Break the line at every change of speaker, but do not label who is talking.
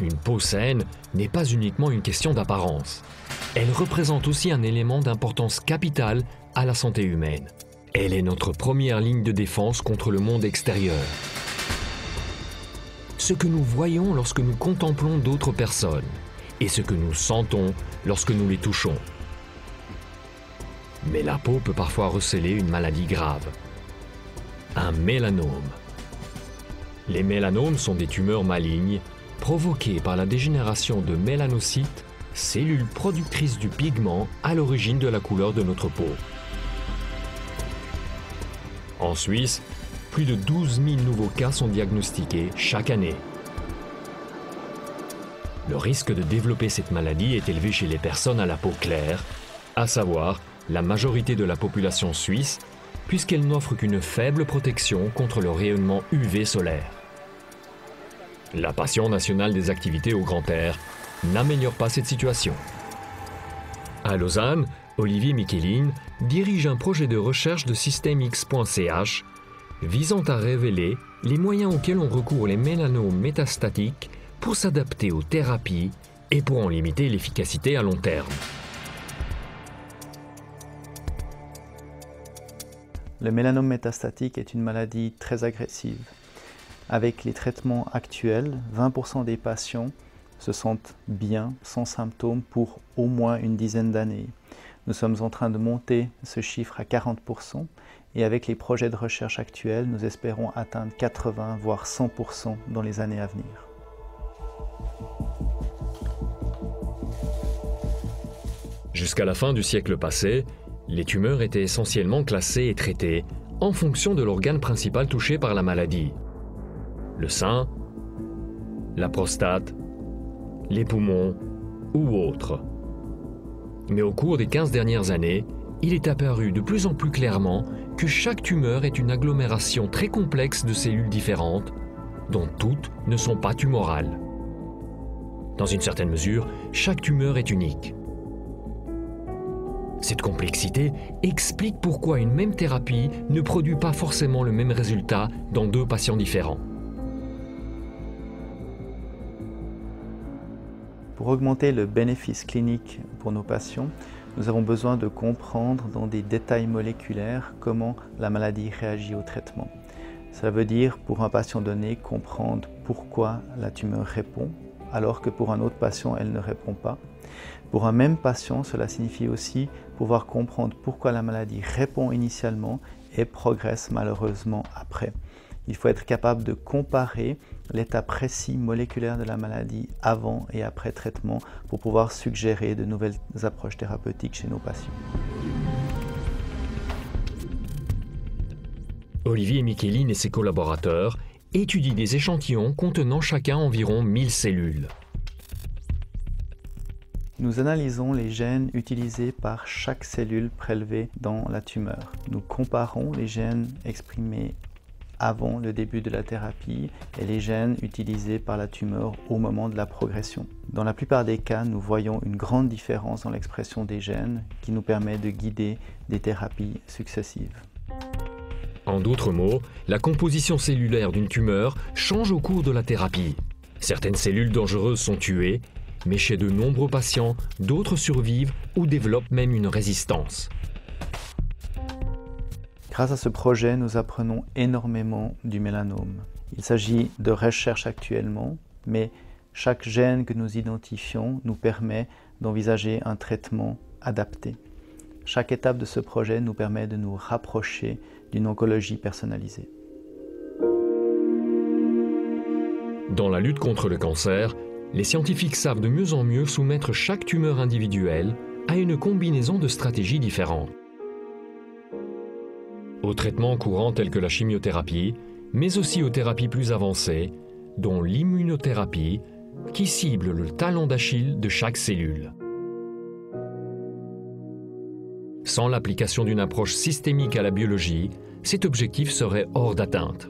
Une peau saine n'est pas uniquement une question d'apparence. Elle représente aussi un élément d'importance capitale à la santé humaine. Elle est notre première ligne de défense contre le monde extérieur. Ce que nous voyons lorsque nous contemplons d'autres personnes et ce que nous sentons lorsque nous les touchons. Mais la peau peut parfois receler une maladie grave. Un mélanome. Les mélanomes sont des tumeurs malignes provoquées par la dégénération de mélanocytes, cellules productrices du pigment à l'origine de la couleur de notre peau. En Suisse, plus de 12 000 nouveaux cas sont diagnostiqués chaque année. Le risque de développer cette maladie est élevé chez les personnes à la peau claire, à savoir la majorité de la population suisse, puisqu'elle n'offre qu'une faible protection contre le rayonnement UV solaire. La passion nationale des activités au grand air n'améliore pas cette situation. À Lausanne, Olivier Michelin dirige un projet de recherche de systemx.ch visant à révéler les moyens auxquels on recourt les mélanomes métastatiques pour s'adapter aux thérapies et pour en limiter l'efficacité à long terme.
Le mélanome métastatique est une maladie très agressive. Avec les traitements actuels, 20% des patients se sentent bien, sans symptômes, pour au moins une dizaine d'années. Nous sommes en train de monter ce chiffre à 40% et avec les projets de recherche actuels, nous espérons atteindre 80 voire 100% dans les années à venir.
Jusqu'à la fin du siècle passé, les tumeurs étaient essentiellement classées et traitées en fonction de l'organe principal touché par la maladie. Le sein, la prostate, les poumons ou autres. Mais au cours des 15 dernières années, il est apparu de plus en plus clairement que chaque tumeur est une agglomération très complexe de cellules différentes, dont toutes ne sont pas tumorales. Dans une certaine mesure, chaque tumeur est unique. Cette complexité explique pourquoi une même thérapie ne produit pas forcément le même résultat dans deux patients différents.
Pour augmenter le bénéfice clinique pour nos patients, nous avons besoin de comprendre dans des détails moléculaires comment la maladie réagit au traitement. Cela veut dire, pour un patient donné, comprendre pourquoi la tumeur répond, alors que pour un autre patient, elle ne répond pas. Pour un même patient, cela signifie aussi pouvoir comprendre pourquoi la maladie répond initialement et progresse malheureusement après. Il faut être capable de comparer l'état précis moléculaire de la maladie avant et après traitement pour pouvoir suggérer de nouvelles approches thérapeutiques chez nos patients.
Olivier Michelin et ses collaborateurs étudient des échantillons contenant chacun environ 1000 cellules.
Nous analysons les gènes utilisés par chaque cellule prélevée dans la tumeur. Nous comparons les gènes exprimés avant le début de la thérapie et les gènes utilisés par la tumeur au moment de la progression. Dans la plupart des cas, nous voyons une grande différence dans l'expression des gènes qui nous permet de guider des thérapies successives.
En d'autres mots, la composition cellulaire d'une tumeur change au cours de la thérapie. Certaines cellules dangereuses sont tuées, mais chez de nombreux patients, d'autres survivent ou développent même une résistance.
Grâce à ce projet, nous apprenons énormément du mélanome. Il s'agit de recherche actuellement, mais chaque gène que nous identifions nous permet d'envisager un traitement adapté. Chaque étape de ce projet nous permet de nous rapprocher d'une oncologie personnalisée.
Dans la lutte contre le cancer, les scientifiques savent de mieux en mieux soumettre chaque tumeur individuelle à une combinaison de stratégies différentes. Aux traitements courants tels que la chimiothérapie, mais aussi aux thérapies plus avancées, dont l'immunothérapie, qui cible le talon d'Achille de chaque cellule. Sans l'application d'une approche systémique à la biologie, cet objectif serait hors d'atteinte.